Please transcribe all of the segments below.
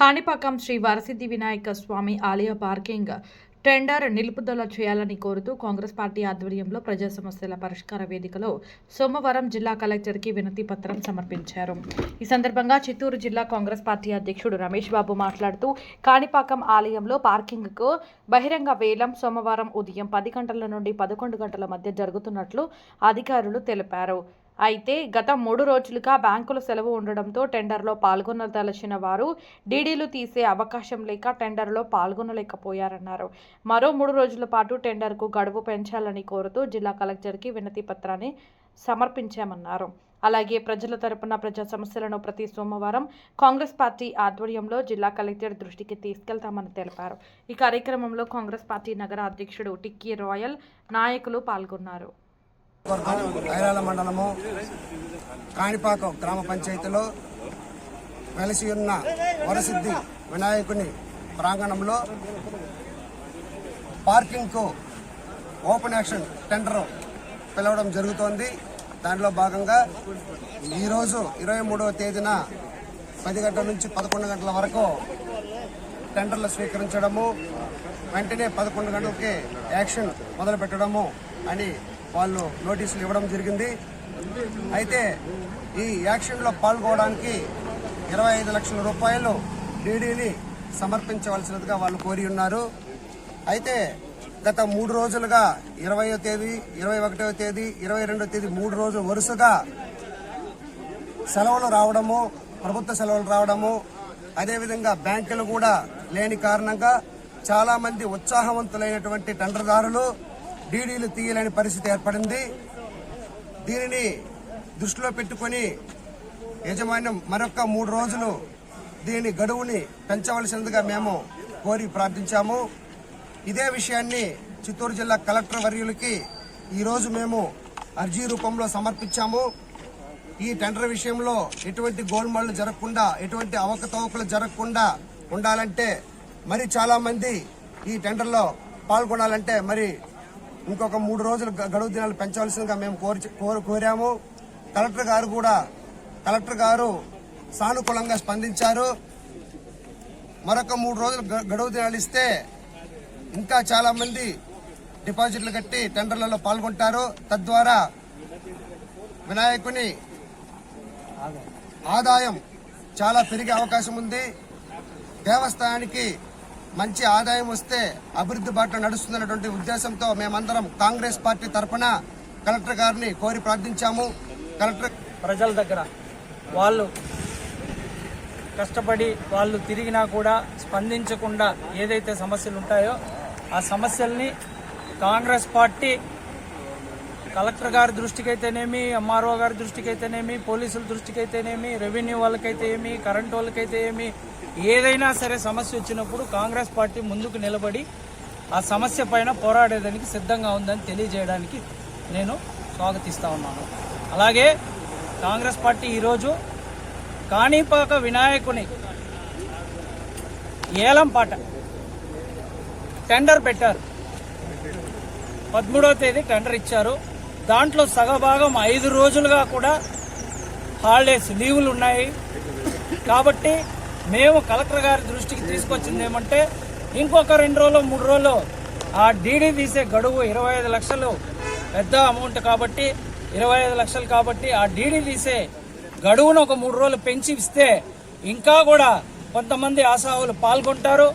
కాణిపాకం శ్రీ వరసిద్ధి వినాయక స్వామి ఆలయ parking tender నిలుపుదల చేయాలని కోరుతూ కాంగ్రెస్ పార్టీ ఆధ్వర్యంలో ప్రజా సమస్యల పరిష్కార వేదికలో సోమవారం జిల్లా కలెక్టర్కి వినతి పత్రం సమర్పించారు. ఈ సందర్భంగా చిత్తూరు జిల్లా కాంగ్రెస్ పార్టీ అధ్యక్షుడు రమేష్ బాబు మాట్లాడుతూ కాణిపాకం ఆలయంలో పార్కింగ్కు బహిరంగ వేలం సోమవారం ఉదయం 10 గంటల నుండి 11 గంటల మధ్య జరుగుతున్నట్లు అధికారులు తెలిపారు. అయితే గత 3 రోజులుగా బ్యాంకులు సెలవు ఉండడంతో టెండర్లో పాల్గొనదలచిన వారు డీడీలు తీసే అవకాశం లేక టెండర్లో పాల్గొనలేకపోయారన్నారు. మరో 3 రోజుల పాటు టెండర్కు గడువు పెంచాలని కోరుతూ జిల్లా కలెక్టర్కి వినతి పత్రాన్ని సమర్పించామన్నారు. అలాగే ప్రజల తరపున ప్రజా సమస్యలను ప్రతి సోమవారం కాంగ్రెస్ పార్టీ ఆధ్వర్యంలో జిల్లా కలెక్టర్ దృష్టికి తీసుకెళ్తామని తెలిపారు. ఈ కార్యక్రమంలో కాంగ్రెస్ పార్టీ నగర అధ్యక్షుడు టిక్కీ రాయల్ నాయకులు పాల్గొన్నారు. ఐరాల మండలము కాణిపాకం గ్రామ పంచాయతీలో వెలసి ఉన్న వరసిద్ధి వినాయకుని ప్రాంగణంలో పార్కింగ్కు ఓపెన్ యాక్షన్ టెండర్ పిలవడం జరుగుతోంది. దానిలో భాగంగా ఈరోజు 23వ తేదీన 10 గంటల నుంచి 11 గంటల వరకు టెండర్లు స్వీకరించడము, వెంటనే 11 గంటలకి యాక్షన్ మొదలు పెట్టడము అని వాళ్ళు నోటీసులు ఇవ్వడం జరిగింది. అయితే ఈ యాక్షన్లో పాల్గొనడానికి 25 లక్షల రూపాయలు డీడీని సమర్పించవలసినదిగా వాళ్ళు కోరి ఉన్నారు. అయితే గత 3 రోజులుగా 20వ తేదీ, 21వ తేదీ, 22వ తేదీ 3 రోజులు వరుసగా సెలవులు రావడము, ప్రభుత్వ సెలవులు రావడము, అదేవిధంగా బ్యాంకులు కూడా లేని కారణంగా చాలా మంది ఉత్సాహవంతులైనటువంటి టెండర్దారులు డీడీలు తీయలేని పరిస్థితి ఏర్పడింది. దీనిని దృష్టిలో పెట్టుకుని యాజమాన్యం మరొక 3 రోజులు దీని గడువుని పెంచవలసినదిగా మేము కోరి ప్రార్థించాము. ఇదే విషయాన్ని చిత్తూరు జిల్లా కలెక్టర్ వర్యులకి ఈరోజు మేము అర్జీ రూపంలో సమర్పించాము. ఈ టెండర్ విషయంలో ఎటువంటి గోల్మాళ్లు జరగకుండా, ఎటువంటి అవకతవకలు జరగకుండా ఉండాలంటే, మరి చాలా మంది ఈ టెండర్లో పాల్గొనాలంటే మరి ఇంకొక 3 రోజులు గడువు దినాలు పెంచవలసిందిగా మేము కోరాము. కలెక్టర్ గారు సానుకూలంగా స్పందించారు. మరొక 3 రోజులు గడువు దినాలు ఇస్తే ఇంకా చాలా మంది డిపాజిట్లు కట్టి టెండర్లలో పాల్గొంటారు. తద్వారా వినాయకుని ఆదాయం చాలా పెరిగే అవకాశం ఉంది. దేవస్థానానికి మంచి ఆదాయం వస్తే అభివృద్ధి బాట నడుస్తుందన్నటువంటి ఉద్దేశంతో మేమందరం కాంగ్రెస్ పార్టీ తరఫున కలెక్టర్ గారిని కోరి ప్రార్థించాము. కలెక్టర్ ప్రజల దగ్గర వాళ్ళు కష్టపడి వాళ్ళు తిరిగినా కూడా స్పందించకుండా ఏదైతే సమస్యలు ఉంటాయో ఆ సమస్యల్ని కాంగ్రెస్ పార్టీ కలెక్టర్ గారి దృష్టికైతేనేమి, ఎంఆర్ఓ గారి దృష్టికైతేనేమి, పోలీసుల దృష్టికైతేనేమి, రెవెన్యూ వాళ్ళకైతే ఏమి, కరెంట్ వాళ్ళకైతే ఏమి, ఏదైనా సరే సమస్య వచ్చినప్పుడు కాంగ్రెస్ పార్టీ ముందుకు నిలబడి ఆ సమస్య పైన పోరాడేదానికి సిద్ధంగా ఉందని తెలియజేయడానికి నేను స్వాగతిస్తా ఉన్నాను. అలాగే కాంగ్రెస్ పార్టీ ఈరోజు కాణిపాక వినాయకుని ఏలం పాట టెండర్ పెట్టారు. 13వ తేదీ టెండర్ ఇచ్చారు. దాంట్లో సగభాగం 5 రోజులుగా కూడా హాలిడేస్ లీవులు ఉన్నాయి. కాబట్టి మేము కలెక్టర్ గారి దృష్టికి తీసుకొచ్చింది ఏమంటే, ఇంకొక 2 రోజులు 3 రోజులు ఆ డీడీ తీసే గడువు 25 లక్షలు పెద్ద అమౌంట్ కాబట్టి, 25 లక్షలు కాబట్టి ఆ డీడీ తీసే గడువును ఒక 3 రోజులు పెంచి ఇస్తే ఇంకా కూడా కొంతమంది ఆశావులు పాల్గొంటారు.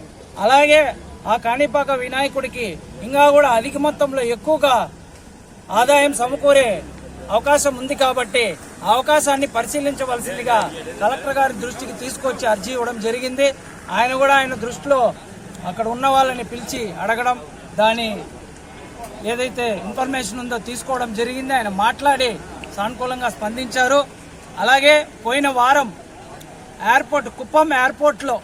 అలాగే ఆ కాణిపాక వినాయకుడికి ఇంకా కూడా అధిక మొత్తంలో ఎక్కువగా ఆదాయం సమకూరే అవకాశం ఉంది. కాబట్టి ఆ అవకాశాన్ని పరిశీలించవలసిందిగా కలెక్టర్ గారి దృష్టికి తీసుకొచ్చి అర్జీ ఇవ్వడం జరిగింది. ఆయన దృష్టిలో అక్కడ ఉన్న వాళ్ళని పిలిచి అడగడం, దాని ఏదైతే ఇన్ఫర్మేషన్ ఉందో తీసుకోవడం జరిగింది. ఆయన మాట్లాడి సానుకూలంగా స్పందించారు. అలాగే పోయిన వారం కుప్పం ఎయిర్పోర్ట్లో